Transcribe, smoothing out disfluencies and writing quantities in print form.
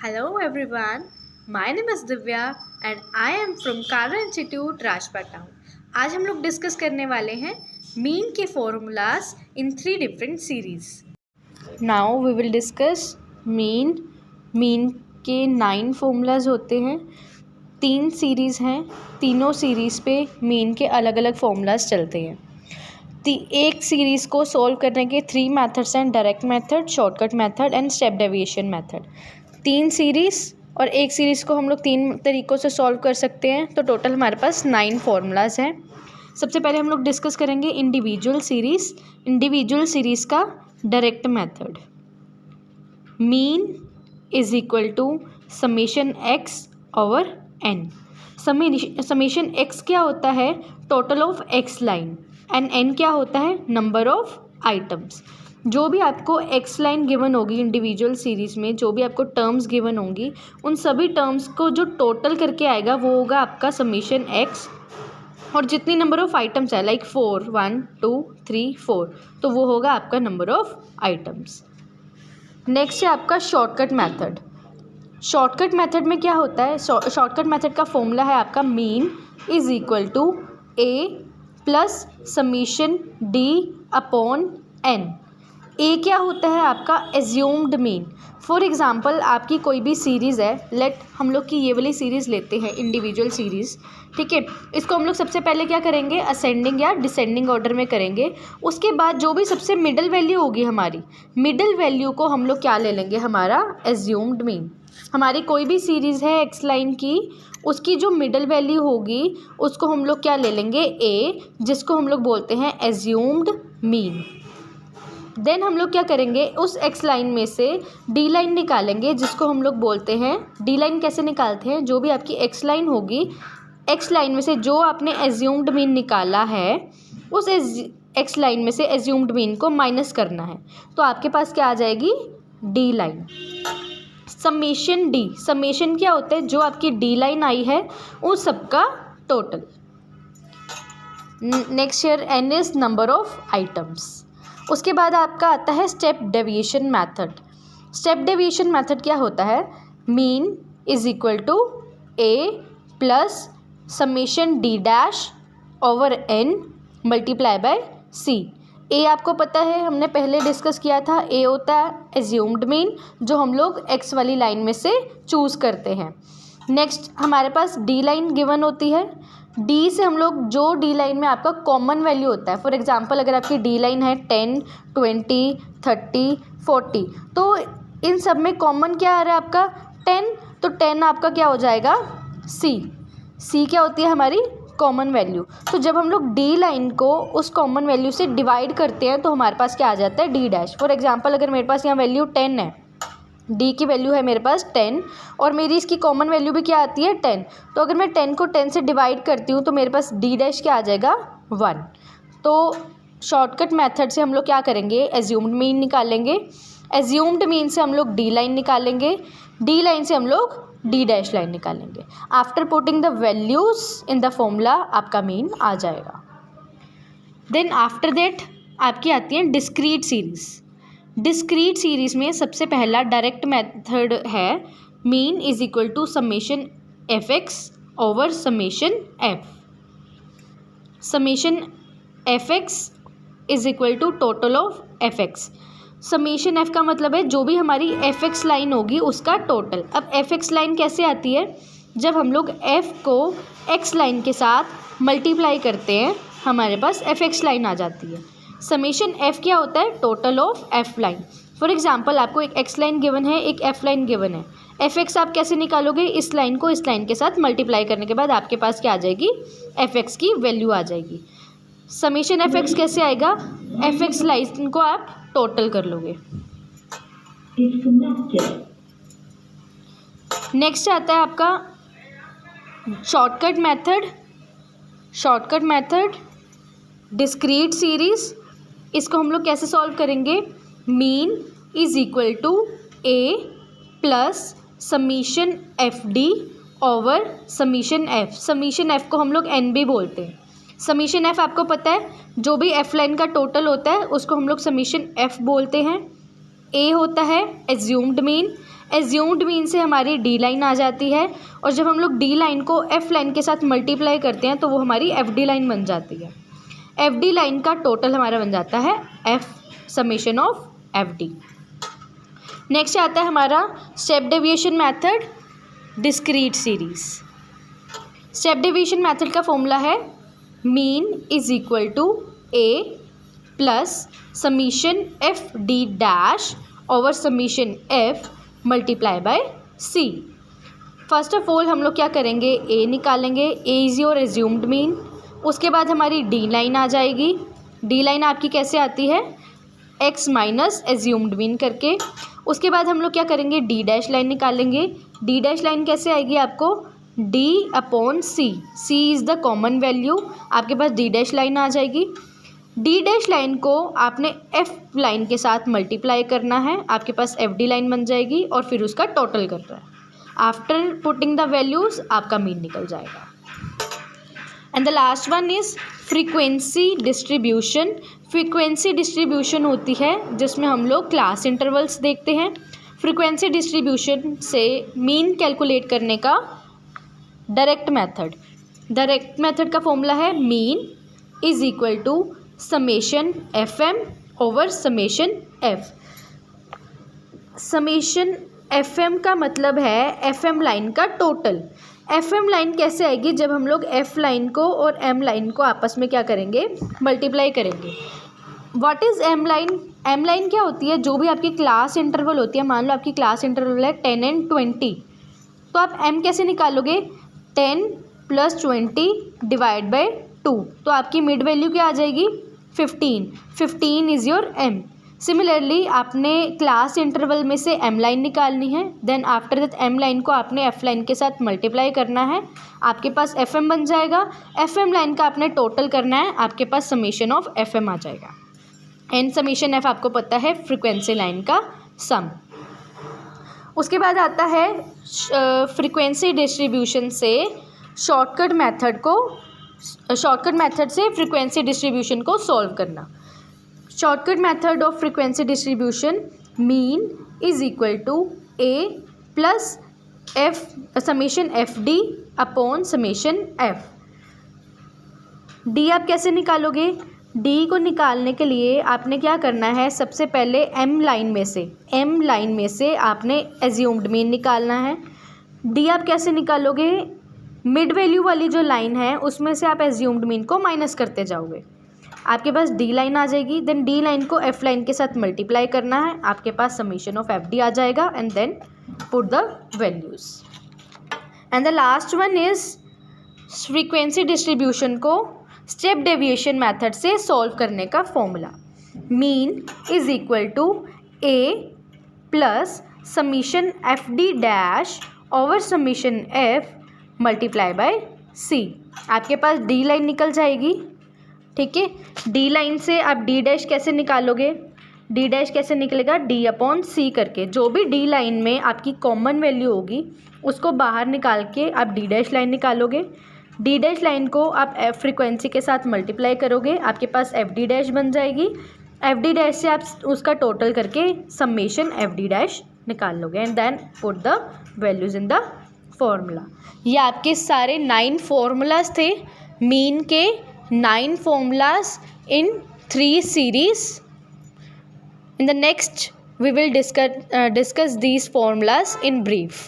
Hello everyone, my name is Divya and I am from Kara Institute Rajput Town. आज हम लोग discuss करने वाले हैं मीन के formulas in 3 different series. Now we will discuss mean के 9 formulas होते हैं. 3 सीरीज हैं, तीनों सीरीज़ पे मीन के अलग अलग फॉर्मूलाज चलते हैं. एक सीरीज़ को सॉल्व करने के 3 मेथड्स हैं: direct method, shortcut method and step deviation method. 3 series और एक सीरीज़ को हम लोग 3 तरीक़ों से सॉल्व कर सकते हैं. तो टोटल हमारे पास 9 फार्मूलाज हैं. सबसे पहले हम लोग डिस्कस करेंगे इंडिविजुअल सीरीज़ का direct method. Mean is equal to summation X over N. Summation X क्या होता है? Total of X line. And N क्या होता है? Number of items. जो भी आपको एक्स लाइन गिवन होगी इंडिविजुअल सीरीज़ में, जो भी आपको टर्म्स गिवन होंगी, उन सभी टर्म्स को जो टोटल करके आएगा वो होगा आपका समेशन एक्स. और जितनी नंबर ऑफ आइटम्स है लाइक 4, 1, 2, 3, 4, तो वो होगा आपका नंबर ऑफ आइटम्स. नेक्स्ट है आपका शॉर्टकट मेथड. शॉर्टकट मेथड में क्या होता है? शॉर्टकट मेथड का फॉर्मूला है आपका mean is equal to A plus summation D upon N. A क्या होता है आपका? Assumed mean. फॉर एग्जांपल आपकी कोई भी सीरीज़ है, लेट हम लोग की ये वाली सीरीज़ लेते हैं इंडिविजुअल सीरीज़, ठीक है. इसको हम लोग सबसे पहले क्या करेंगे? असेंडिंग या डिसेंडिंग ऑर्डर में करेंगे. उसके बाद जो भी सबसे मिडिल वैल्यू होगी हमारी, मिडिल वैल्यू को हम लोग क्या ले लेंगे? हमारा एज्यूम्ड मीन. हमारी कोई भी सीरीज़ है एक्स लाइन की, उसकी जो मिडिल वैल्यू होगी उसको हम लोग क्या ले लेंगे? ए, जिसको हम लोग बोलते हैं एज्यूम्ड मीन. देन हम लोग क्या करेंगे? उस एक्स लाइन में से डी लाइन निकालेंगे, जिसको हम लोग बोलते हैं, डी लाइन कैसे निकालते हैं? जो भी आपकी एक्स लाइन होगी, एक्स लाइन में से जो आपने एज्यूम्ड मीन निकाला है, उस एक्स लाइन में से एज्यूम्ड मीन को माइनस करना है. तो आपके पास क्या आ जाएगी? D line. Summation D, summation क्या होता है? जो आपकी डी लाइन आई है उस सबका total. Next year N is number of items. उसके बाद आपका आता है step deviation method. Step deviation method क्या होता है? Mean is equal to A plus summation D dash over N multiply by C. A आपको पता है, हमने पहले डिस्कस किया था, ए होता है एज्यूम्ड मीन, जो हम लोग एक्स वाली लाइन में से चूज़ करते हैं. नेक्स्ट हमारे पास डी लाइन गिवन होती है. डी से हम लोग जो डी लाइन में आपका कॉमन वैल्यू होता है, फॉर एग्जांपल अगर आपकी डी लाइन है 10, 20, 30, 40, तो इन सब में कॉमन क्या आ रहा है आपका? 10. तो 10 आपका क्या हो जाएगा? सी क्या होती है हमारी? Common value. तो जब हम लोग डी लाइन को उस कॉमन वैल्यू से डिवाइड करते हैं तो हमारे पास क्या आ जाता है? D dash. फॉर एग्जांपल अगर मेरे पास यहाँ वैल्यू 10 है, डी की वैल्यू है मेरे पास 10 और मेरी इसकी कॉमन वैल्यू भी क्या आती है? 10. तो अगर मैं 10 को 10 से डिवाइड करती हूँ तो मेरे पास डी डैश क्या आ जाएगा? 1. तो शॉर्टकट मेथड से हम लोग क्या करेंगे? एज्यूम्ड मीन निकालेंगे. एज्यूम्ड मीन से हम लोग डी लाइन निकालेंगे. डी लाइन से हम लोग डी डैश लाइन निकालेंगे. After putting the values in the formula आपका मीन आ जाएगा. देन आफ्टर दैट आपकी आती है डिस्क्रीट सीरीज़. डिस्क्रीट सीरीज़ में सबसे पहला डायरेक्ट मेथड है mean is equal to summation F X over summation F. Summation F X is equal to total of F X. Summation F का मतलब है जो भी हमारी एफ एक्स लाइन होगी उसका टोटल. अब एफ एक्स लाइन कैसे आती है? जब हम लोग एफ को एक्स लाइन के साथ मल्टीप्लाई करते हैं हमारे पास एफ एक्स लाइन आ जाती है. समेशन एफ क्या होता है? Total of F line. For example आपको एक एक्स लाइन गिवन है, एक एफ लाइन गिवन है. एफ एक्स आप कैसे निकालोगे? इस लाइन को इस लाइन के साथ मल्टीप्लाई करने के बाद आपके पास क्या आ जाएगी? एफ एक्स की वैल्यू आ जाएगी. समेशन एफ एक्स कैसे आएगा? एफ एक्स लाइन को आप टोटल कर लोगे. नेक्स्ट आता है आपका शॉर्टकट मेथड डिस्क्रीट सीरीज़. इसको हम लोग कैसे सॉल्व करेंगे? Mean is equal to A plus summation F D over summation F. Summation F को हम लोग एन भी बोलते हैं. समीशन एफ आपको पता है, जो भी एफ लाइन का टोटल होता है उसको हम लोग समीशन एफ बोलते हैं. ए होता है एज्यूम्ड मीन, एज्यूम्ड मीन से हमारी डी लाइन आ जाती है, और जब हम लोग डी लाइन को एफ लाइन के साथ मल्टीप्लाई करते हैं तो वो हमारी एफ डी लाइन बन जाती है। एफ डी लाइन का टोटल हमारा बन जाता है F summation of F D. Next आता है हमारा step deviation method discrete series. Step deviation method का फॉर्मूला है mean is equal to A plus summation F D dash over summation F multiply by C. First of all हम लोग क्या करेंगे, A निकालेंगे, A is your assumed mean. उसके बाद हमारी डी लाइन आ जाएगी। डी लाइन आपकी कैसे आती है, एक्स माइनस एज्यूम्ड मीन करके। उसके बाद हम लोग क्या करेंगे, डी डैश लाइन निकालेंगे। डी डैश लाइन कैसे आएगी आपको, D upon C, C is the common value, आपके पास डी डैश लाइन आ जाएगी। डी डैश लाइन को आपने एफ लाइन के साथ मल्टीप्लाई करना है, आपके पास एफ डी लाइन बन जाएगी, और फिर उसका टोटल करना है। आफ्टर पुटिंग द वैल्यूज़ आपका मीन निकल जाएगा। And the last one is frequency distribution. Frequency distribution होती है जिसमें हम लोग क्लास इंटरवल्स देखते हैं। फ्रीक्वेंसी डिस्ट्रीब्यूशन से मीन कैलकुलेट करने का डायरेक्ट मेथड का फॉर्मूला है mean is equal to summation F M over summation F. Summation F M का मतलब है एफ एम लाइन का टोटल। एफ एम लाइन कैसे आएगी, जब हम लोग एफ लाइन को और एम लाइन को आपस में क्या करेंगे, मल्टीप्लाई करेंगे। What is M line, M line क्या होती है, जो भी आपकी क्लास इंटरवल होती है, मान लो आपकी क्लास इंटरवल है 10 and 20, तो आप एम कैसे निकालोगे, 10 + 20 डिवाइड बाय 2, तो आपकी मिड वैल्यू क्या आ जाएगी, 15 इज़ योर एम। सिमिलरली आपने क्लास इंटरवल में से एम लाइन निकालनी है, then after that M line को आपने एफ लाइन के साथ मल्टीप्लाई करना है, आपके पास एफ एम बन जाएगा। एफ एम लाइन का आपने टोटल करना है, आपके पास समेशन ऑफ एफ एम आ जाएगा। एंड समेशन एफ आपको पता है फ्रीक्वेंसी लाइन का सम। उसके बाद आता है फ्रीक्वेंसी डिस्ट्रीब्यूशन से शॉर्टकट मेथड से फ्रीक्वेंसी डिस्ट्रीब्यूशन को सॉल्व करना। Shortcut method of frequency distribution mean is equal to A plus F summation F D upon summation F. D आप कैसे निकालोगे, डी को निकालने के लिए आपने क्या करना है, सबसे पहले एम लाइन में से आपने एज्यूम्ड मीन निकालना है। डी आप कैसे निकालोगे, मिड वैल्यू वाली जो लाइन है उसमें से आप एज्यूम्ड मीन को माइनस करते जाओगे, आपके पास डी लाइन आ जाएगी। देन डी लाइन को एफ लाइन के साथ मल्टीप्लाई करना है, आपके पास समेशन ऑफ एफ डी आ जाएगा, and then put the values. And the last one is frequency distribution को स्टेप डेविएशन मेथड से सॉल्व करने का formula mean is equal to A plus summation F D dash over summation F multiply by C. आपके पास D line निकल जाएगी, ठीक है। डी लाइन से आप डी डैश कैसे निकालोगे, डी डैश कैसे निकलेगा, डी अपॉन सी करके। जो भी डी लाइन में आपकी कॉमन वैल्यू होगी उसको बाहर निकाल के आप डी डैश लाइन निकालोगे। डी डैश लाइन को आप एफ फ्रीक्वेंसी के साथ मल्टीप्लाई करोगे, आपके पास एफ डी डैश बन जाएगी। एफ डी डैश से आप उसका टोटल करके समेशन एफ डी डैश निकाल लोगे, and then put the values in the formula. ये आपके सारे 9 फॉर्मूलाज थे, मीन के 9 formulas in 3 series. In the next we will discuss these formulas in brief.